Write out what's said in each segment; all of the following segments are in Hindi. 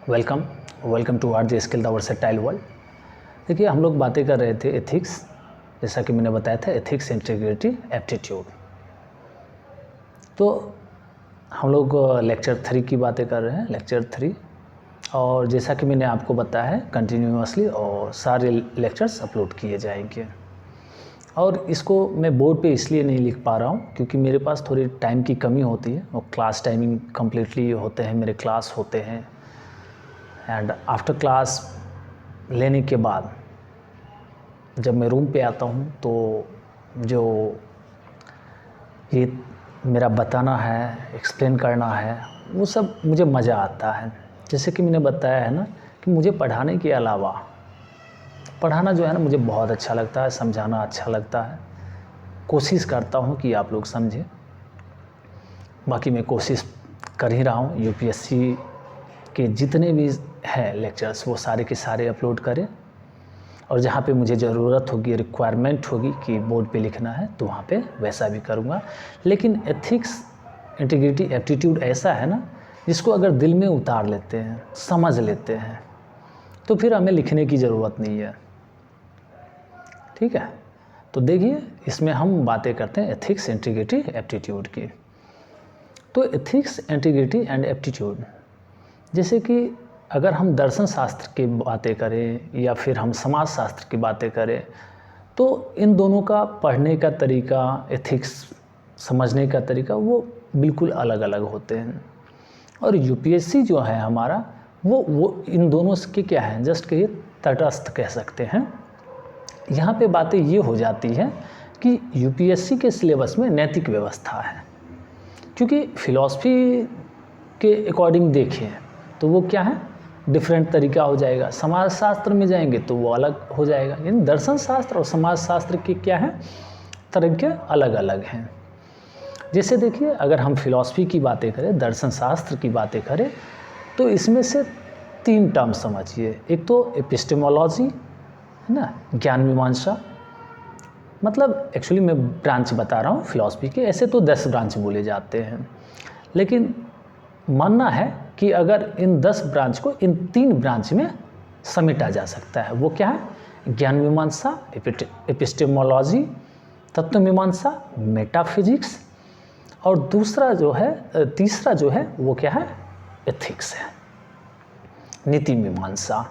Welcome welcome to R J skill the versatile world. देखिए, हम लोग बातें कर रहे थे एथिक्स, जैसा कि मैंने बताया था, एथिक्स, इंटीग्रिटी, एप्टीट्यूड। तो हम लोग लेक्चर 3 की बातें कर रहे हैं, लेक्चर 3। और जैसा कि मैंने आपको बताया है, कंटिन्यूअसली और सारे लेक्चर्स अपलोड किए जाएंगे। और इसको मैं बोर्ड पे इसलिए नहीं लिख पा रहा हूँ क्योंकि मेरे पास थोड़ी टाइम की कमी होती है। और क्लास टाइमिंग कम्प्लीटली होते हैं, मेरे क्लास होते हैं, एंड आफ्टर क्लास लेने के बाद जब मैं रूम पे आता हूँ तो जो ये मेरा बताना है, एक्सप्लेन करना है, वो सब मुझे मज़ा आता है। जैसे कि मैंने बताया है ना कि मुझे पढ़ाने के अलावा पढ़ाना जो है ना मुझे बहुत अच्छा लगता है, समझाना अच्छा लगता है। कोशिश करता हूँ कि आप लोग समझें। बाकी मैं कोशिश कर ही रहा हूँ, यूपीएससी के जितने भी हैं लेक्चर्स वो सारे के सारे अपलोड करें। और जहाँ पे मुझे ज़रूरत होगी, रिक्वायरमेंट होगी कि बोर्ड पे लिखना है, तो वहाँ पे वैसा भी करूँगा। लेकिन एथिक्स, इंटीग्रिटी, एप्टीट्यूड ऐसा है ना जिसको अगर दिल में उतार लेते हैं, समझ लेते हैं, तो फिर हमें लिखने की ज़रूरत नहीं है। ठीक है, तो देखिए, इसमें हम बातें करते हैं एथिक्स, इंटीग्रिटी, एप्टीट्यूड की। तो एथिक्स, इंटीग्रिटी एंड एप्टीट्यूड, जैसे कि अगर हम दर्शन शास्त्र की बातें करें या फिर हम समाज शास्त्र की बातें करें, तो इन दोनों का पढ़ने का तरीका, एथिक्स समझने का तरीका वो बिल्कुल अलग अलग होते हैं। और यूपीएससी जो है हमारा, वो इन दोनों के क्या है, जस्ट कहिए तटस्थ कह सकते हैं। यहाँ पे बातें ये हो जाती हैं कि यूपीएससी के सिलेबस में नैतिक व्यवस्था है, क्योंकि फिलॉसफी के अकॉर्डिंग देखें तो वो क्या है, डिफरेंट तरीका हो जाएगा। समाज शास्त्र में जाएंगे तो वो अलग हो जाएगा। यानी दर्शन शास्त्र और समाज शास्त्र के क्या है, तरीके अलग अलग हैं। जैसे देखिए, अगर हम फिलॉसफी की बातें करें, दर्शन शास्त्र की बातें करें, तो इसमें से 3 टर्म समझिए। एक तो एपिस्टेमोलॉजी है ना, ज्ञान मीमांसा। मतलब एक्चुअली मैं ब्रांच बता रहा हूँ फिलॉसफी के, ऐसे तो 10 ब्रांच बोले जाते हैं, लेकिन मानना है कि अगर इन 10 ब्रांच को इन 3 ब्रांच में समेटा जा सकता है। वो क्या है, ज्ञान मीमांसा, एपिस्टेमोलॉजी, तत्व मीमांसा, मेटाफिजिक्स, और दूसरा जो है, तीसरा जो है वो क्या है, एथिक्स है, नीति मीमांसा,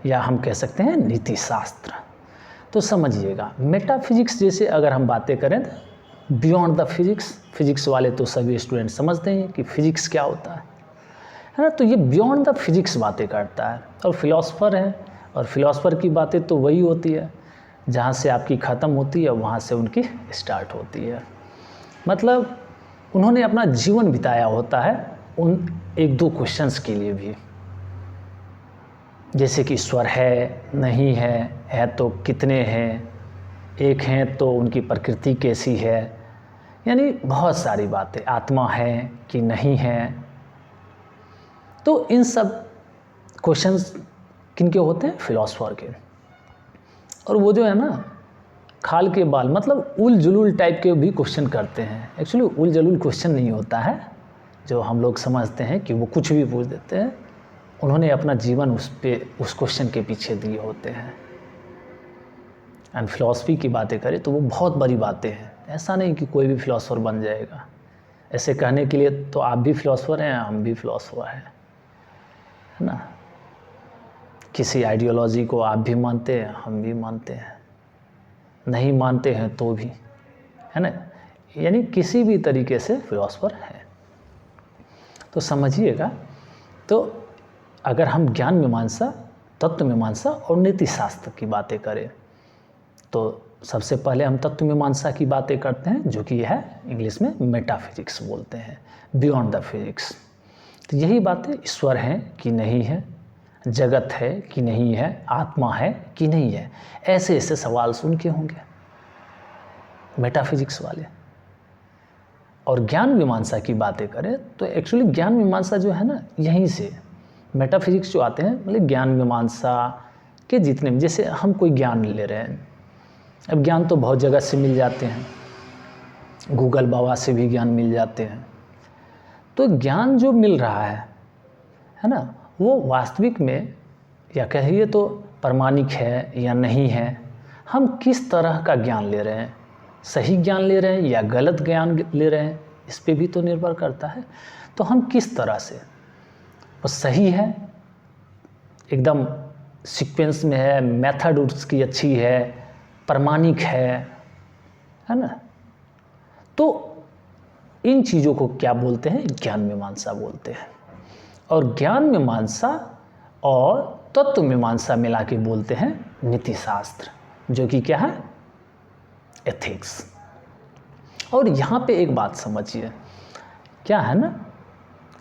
या हम कह सकते हैं नीति शास्त्र। तो समझिएगा, मेटाफिजिक्स जैसे अगर हम बातें करें तो बियॉन्ड द फिजिक्स, फिजिक्स वाले तो सभी स्टूडेंट समझते हैं कि फिजिक्स क्या होता है ना। तो ये बियॉन्ड द फिजिक्स बातें करता है। और फिलोसफर है, और फिलोसफर की बातें तो वही होती है जहाँ से आपकी ख़त्म होती है, वहाँ से उनकी स्टार्ट होती है। मतलब उन्होंने अपना जीवन बिताया होता है उन 1-2 क्वेश्चंस के लिए भी, जैसे कि ईश्वर है, नहीं है तो कितने हैं, एक हैं तो उनकी प्रकृति कैसी है, यानी बहुत सारी बातें, आत्मा है कि नहीं है। तो इन सब क्वेश्चंस किनके होते हैं, फिलोसफर के। और वो जो है ना, खाल के बाल, मतलब उल जुलूल टाइप के भी क्वेश्चन करते हैं। एक्चुअली उल जुलूल क्वेश्चन नहीं होता है, जो हम लोग समझते हैं कि वो कुछ भी पूछ देते हैं। उन्होंने अपना जीवन उस क्वेश्चन के पीछे दिए होते हैं। एंड फिलॉसफी की बातें करें तो वो बहुत बड़ी बातें हैं। ऐसा नहीं कि कोई भी फिलॉसफर बन जाएगा। ऐसे कहने के लिए तो आप भी फिलॉसफर हैं, हम भी फिलॉसफर हैं, है ना। किसी आइडियोलॉजी को आप भी मानते हैं, हम भी मानते हैं, नहीं मानते हैं तो भी, है ना। यानी किसी भी तरीके से फिलॉसफर है। तो समझिएगा, तो अगर हम ज्ञान मीमांसा, तत्व मीमांसा और नीति शास्त्र की बातें करें, तो सबसे पहले हम तत्व मीमांसा की बातें करते हैं, जो कि है इंग्लिश में मेटाफिजिक्स बोलते हैं, बियॉन्ड द फिजिक्स। तो यही बातें, ईश्वर है कि नहीं है, जगत है कि नहीं है, आत्मा है कि नहीं है, ऐसे ऐसे सवाल सुन के होंगे मेटाफिजिक्स वाले। और ज्ञान मीमांसा की बातें करें तो एक्चुअली ज्ञान मीमांसा जो है ना, यहीं से मेटाफिजिक्स जो आते हैं, मतलब ज्ञान मीमांसा के जितने भी, जैसे हम कोई ज्ञान ले रहे हैं, अब ज्ञान तो बहुत जगह से मिल जाते हैं, गूगल बाबा से भी ज्ञान मिल जाते हैं। तो ज्ञान जो मिल रहा है ना, वो वास्तविक में या कहिए तो प्रामाणिक है या नहीं है, हम किस तरह का ज्ञान ले रहे हैं, सही ज्ञान ले रहे हैं या गलत ज्ञान ले रहे हैं, इस पे भी तो निर्भर करता है। तो हम किस तरह से, वो सही है, एकदम सीक्वेंस में है, मेथड उसकी अच्छी है, प्रामाणिक है ना। तो इन चीज़ों को क्या बोलते हैं, ज्ञान मीमांसा बोलते हैं। और ज्ञान मीमांसा और तत्व मीमांसा मिला के बोलते हैं नीति शास्त्र, जो कि क्या है, एथिक्स। और यहाँ पे एक बात समझिए, क्या है ना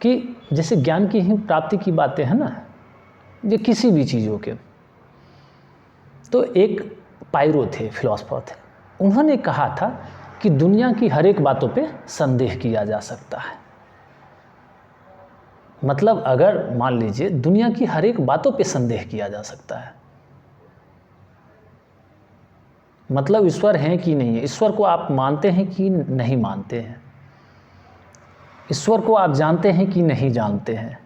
कि जैसे ज्ञान की ही प्राप्ति की बातें हैं ना, ये किसी भी चीज़ों के, तो एक पायरो थे, फिलोसफर थे, उन्होंने कहा था कि दुनिया की हर एक बातों पे संदेह किया जा सकता है। मतलब अगर मान लीजिए दुनिया की हर एक बातों पे संदेह किया जा सकता है, मतलब ईश्वर है कि नहीं है, ईश्वर को आप मानते हैं कि नहीं मानते हैं, ईश्वर को आप जानते हैं कि नहीं जानते हैं।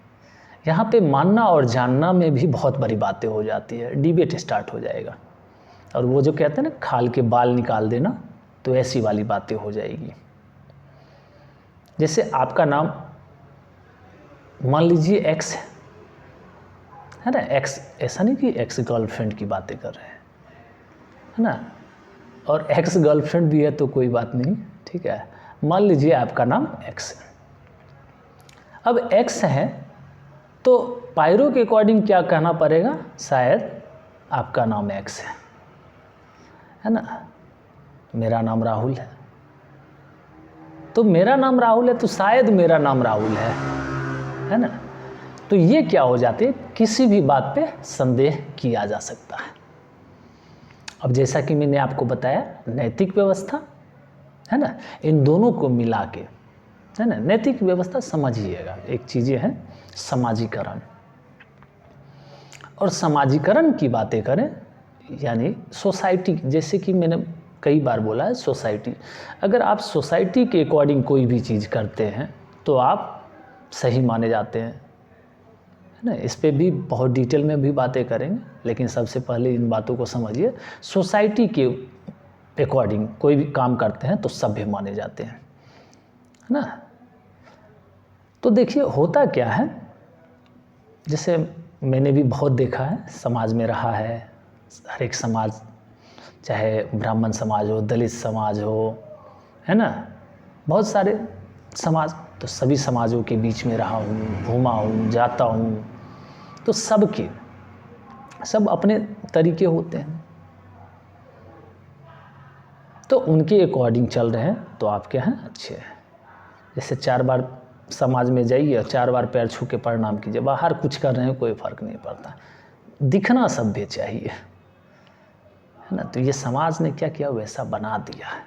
यहाँ पे मानना और जानना में भी बहुत बड़ी बातें हो जाती है, डिबेट स्टार्ट हो जाएगा। और वो जो कहते हैं ना खाल के बाल निकाल देना, तो ऐसी वाली बातें हो जाएगी। जैसे आपका नाम मान लीजिए एक्स है ना, एक्स, ऐसा नहीं कि एक्स गर्लफ्रेंड की बातें कर रहे हैं, है ना, और एक्स गर्लफ्रेंड भी है तो कोई बात नहीं, ठीक है। मान लीजिए आपका नाम एक्स है। अब एक्स है तो पायरो के अकॉर्डिंग क्या कहना पड़ेगा, शायद आपका नाम एक्स है ना, मेरा नाम राहुल है, तो मेरा नाम राहुल है तो शायद मेरा नाम राहुल है ना। तो ये क्या हो जाते, किसी भी बात पे संदेह किया जा सकता है। अब जैसा कि मैंने आपको बताया नैतिक व्यवस्था है ना, इन दोनों को मिला के है ना, नैतिक व्यवस्था समझिएगा, एक चीज़ें हैं समाजीकरण। और समाजीकरण की बातें करें यानी सोसाइटी, जैसे कि मैंने कई बार बोला है सोसाइटी, अगर आप सोसाइटी के अकॉर्डिंग कोई भी चीज़ करते हैं तो आप सही माने जाते हैं, है ना। इस पे भी बहुत डिटेल में भी बातें करेंगे, लेकिन सबसे पहले इन बातों को समझिए। सोसाइटी के अकॉर्डिंग कोई भी काम करते हैं तो सभ्य माने जाते हैं, है ना। तो देखिए होता क्या है, जैसे मैंने भी बहुत देखा है, समाज में रहा है, हर एक समाज, चाहे ब्राह्मण समाज हो, दलित समाज हो, है ना, बहुत सारे समाज, तो सभी समाजों के बीच में रहा हूँ, घूमा हूँ, जाता हूँ, तो सबके सब अपने तरीके होते हैं, तो उनके अकॉर्डिंग चल रहे हैं तो आप क्या हैं, अच्छे हैं। जैसे 4 बार समाज में जाइए और 4 बार पैर छू के प्रणाम कीजिए, बाहर कुछ कर रहे हैं कोई फ़र्क नहीं पड़ता, दिखना सभ्य चाहिए, है ना। तो ये समाज ने क्या किया, वैसा बना दिया है।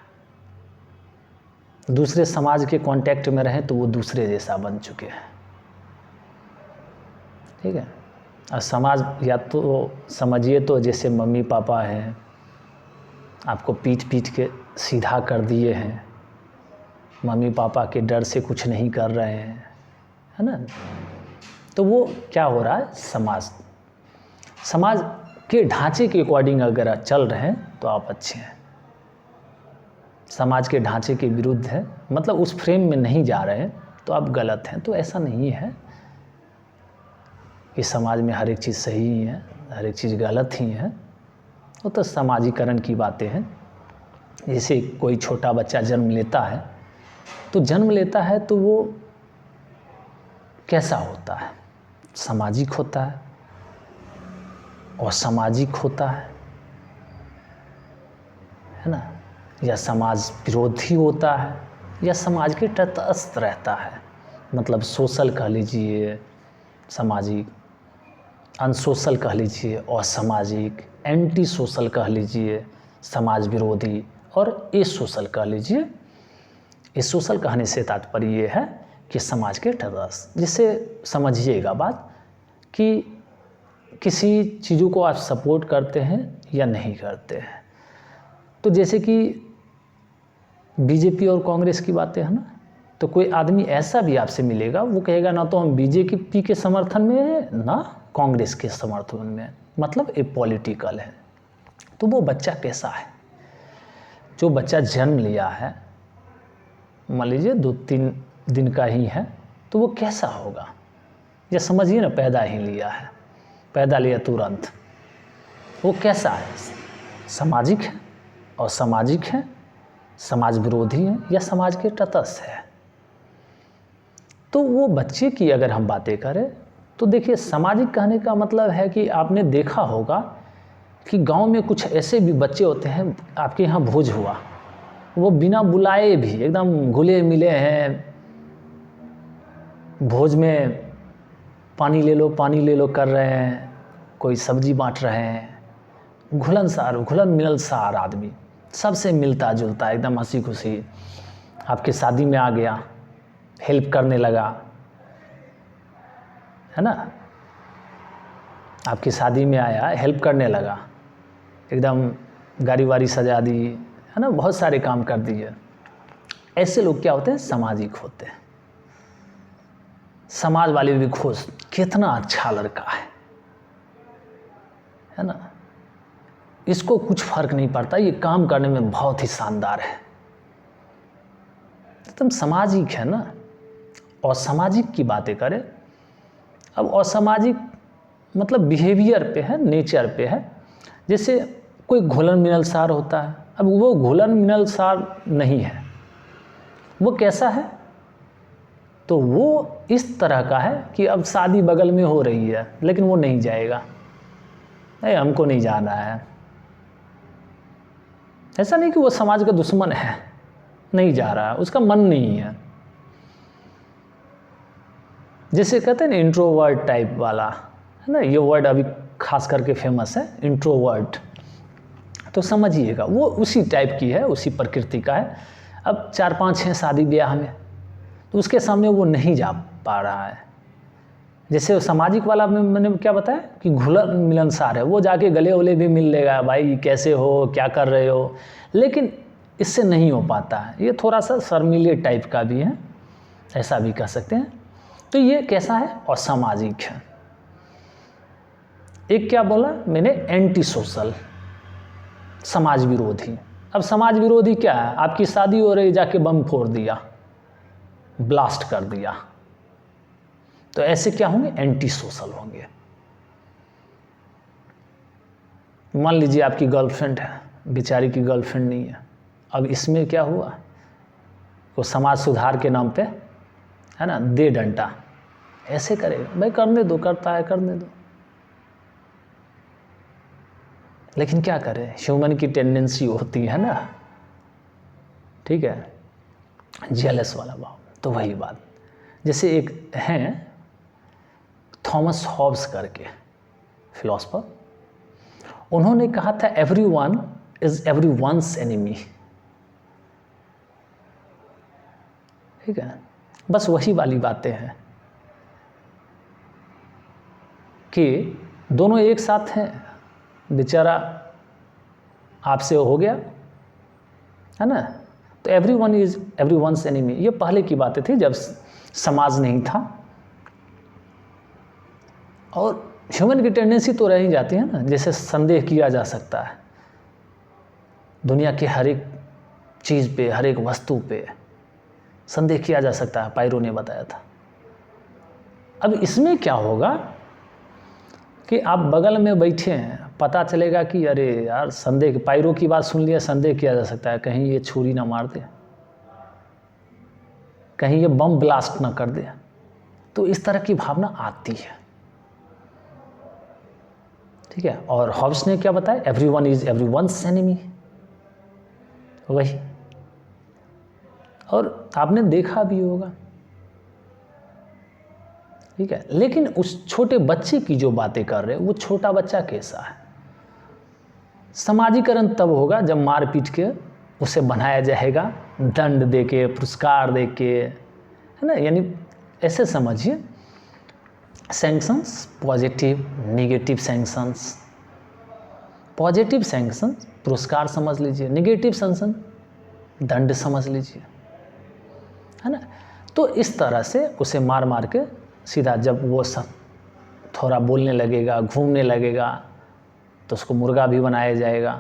दूसरे समाज के कांटेक्ट में रहें तो वो दूसरे जैसा बन चुके हैं, ठीक है। और समाज या तो समझिए तो जैसे मम्मी पापा हैं, आपको पीट पीट के सीधा कर दिए हैं, मम्मी पापा के डर से कुछ नहीं कर रहे हैं, है ना। तो वो क्या हो रहा है, समाज के ढांचे के अकॉर्डिंग अगर चल रहे हैं तो आप अच्छे हैं, समाज के ढांचे के विरुद्ध है, मतलब उस फ्रेम में नहीं जा रहे हैं तो आप गलत हैं। तो ऐसा नहीं है कि समाज में हर एक चीज़ सही ही है, हर एक चीज़ गलत ही है, वो तो समाजीकरण की बातें हैं। जैसे कोई छोटा बच्चा जन्म लेता है तो वो कैसा होता है, सामाजिक होता है, असामाजिक होता है ना, या समाज विरोधी होता है, या समाज के तटस्थ रहता है, मतलब सोशल कह लीजिए, सामाजिक, अनसोशल कह लीजिए, असामाजिक, एंटी सोशल कह लीजिए, समाज विरोधी, और ए सोशल कह लीजिए। ए सोशल कहने से तात्पर्य ये है कि समाज के तटस्थ, जिससे समझिएगा बात कि किसी चीज़ों को आप सपोर्ट करते हैं या नहीं करते हैं। तो जैसे कि बीजेपी और कांग्रेस की बातें हैं ना, तो कोई आदमी ऐसा भी आपसे मिलेगा, वो कहेगा ना तो हम बीजेपी के समर्थन में हैं ना कांग्रेस के समर्थन में, मतलब ये पॉलिटिकल है। तो वो बच्चा कैसा है? जो बच्चा जन्म लिया है, मान लीजिए 2-3 दिन का ही है, तो वो कैसा होगा? या समझिए ना, पैदा ही लिया है, पैदा लिया तुरंत, वो कैसा है? सामाजिक है, असामाजिक है, समाज विरोधी है, या समाज के तटस्थ है? तो वो बच्चे की अगर हम बातें करें तो देखिए, सामाजिक कहने का मतलब है कि आपने देखा होगा कि गांव में कुछ ऐसे भी बच्चे होते हैं, आपके यहाँ भोज हुआ, वो बिना बुलाए भी एकदम घुले मिले हैं, भोज में पानी ले लो कर रहे हैं, कोई सब्जी बांट रहे हैं, घुलन मिलनसार आदमी, सबसे मिलता जुलता, एकदम हंसी खुशी। आपके शादी में आ गया, हेल्प करने लगा, है ना, आपकी शादी में आया, हेल्प करने लगा, एकदम गाड़ी वाड़ी सजा दी, है ना, बहुत सारे काम कर दिए। ऐसे लोग क्या होते हैं? सामाजिक होते हैं। समाज वाले भी खुश, कितना अच्छा लड़का है ना, इसको कुछ फर्क नहीं पड़ता, ये काम करने में बहुत ही शानदार है, एकदम सामाजिक है ना। और सामाजिक की बातें करें, अब असामाजिक मतलब बिहेवियर पे है, नेचर पे है। जैसे कोई घुलन मिलनसार होता है, अब वो घुलन मिलनसार नहीं है, वो कैसा है? तो वो इस तरह का है कि अब शादी बगल में हो रही है, लेकिन वो नहीं जाएगा, नहीं हमको नहीं जाना है। ऐसा नहीं कि वो समाज का दुश्मन है, नहीं जा रहा है, उसका मन नहीं है। जैसे कहते हैं ना इंट्रोवर्ट टाइप वाला, है ना, ये वर्ड अभी खास करके फेमस है, इंट्रोवर्ट। तो समझिएगा वो उसी टाइप की है, उसी प्रकृति का है। अब 4-5 हैं शादी ब्याह में, तो उसके सामने वो नहीं जा पा रहा है। जैसे सामाजिक वाला में मैंने क्या बताया कि घुलन मिलनसार है, वो जाके गले वले भी मिल लेगा, भाई कैसे हो, क्या कर रहे हो, लेकिन इससे नहीं हो पाता है। ये थोड़ा सा शर्मीले टाइप का भी है, ऐसा भी कह सकते हैं। तो ये कैसा है? असामाजिक है। एक क्या बोला मैंने? एंटी सोशल, समाज विरोधी। अब समाज विरोधी क्या है? आपकी शादी हो रही, जाके बम फोड़ दिया, ब्लास्ट कर दिया, तो ऐसे क्या होंगे? एंटी सोशल होंगे। मान लीजिए आपकी गर्लफ्रेंड है, बेचारी की गर्लफ्रेंड नहीं है, अब इसमें क्या हुआ? वो समाज सुधार के नाम पे, है ना, दे डंटा ऐसे करेगा, भाई करने दो, करता है करने दो। लेकिन क्या करें, ह्यूमन की टेंडेंसी होती है ना, ठीक है, जेलस वाला भाव। तो वही बात, जैसे एक हैं थॉमस हॉब्स करके फिलोसफर, उन्होंने कहा था एवरीवन इज एवरीवन्स एनिमी। ठीक है, बस वही वाली बातें हैं कि दोनों एक साथ हैं, बेचारा आपसे हो गया, है ना, तो एवरीवन इज एवरीवन्स एनिमी। ये पहले की बातें थी जब समाज नहीं था। और ह्यूमन की टेंडेंसी तो रह ही जाती है ना, जैसे संदेह किया जा सकता है दुनिया के हर एक चीज़ पे, हर एक वस्तु पे संदेह किया जा सकता है, पायरो ने बताया था। अब इसमें क्या होगा कि आप बगल में बैठे हैं, पता चलेगा कि अरे यार संदेह, पायरो की बात सुन लिया, संदेह किया जा सकता है कहीं ये छुरी ना मार दे, कहीं ये बम ब्लास्ट ना कर दे। तो इस तरह की भावना आती है, ठीक है। और हॉब्स ने क्या बताया? एवरीवन इज एवरीवन्स एनिमी, वही। और आपने देखा भी होगा, ठीक है। लेकिन उस छोटे बच्चे की जो बातें कर रहे हैं, वो छोटा बच्चा कैसा है? समाजीकरण तब होगा जब मार पीट के उसे बनाया जाएगा, दंड दे के, पुरस्कार दे के, है ना। यानी ऐसे समझिए, sanctions, positive negative sanctions. Positive sanction पुरस्कार समझ लीजिए, नेगेटिव सैंक्शन दंड समझ लीजिए, है ना। तो इस तरह से उसे मार मार के सीधा जब वो थोड़ा बोलने लगेगा, घूमने लगेगा, तो उसको मुर्गा भी बनाया जाएगा,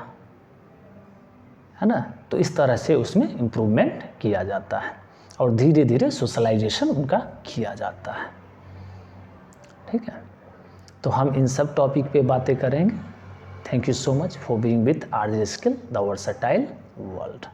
है ना। तो इस तरह से उसमें इम्प्रूवमेंट किया जाता है और धीरे धीरे सोशलाइजेशन उनका किया जाता है। ठीक है, तो हम इन सब टॉपिक पे बातें करेंगे। Thank you so much for being with RJ skill the versatile world.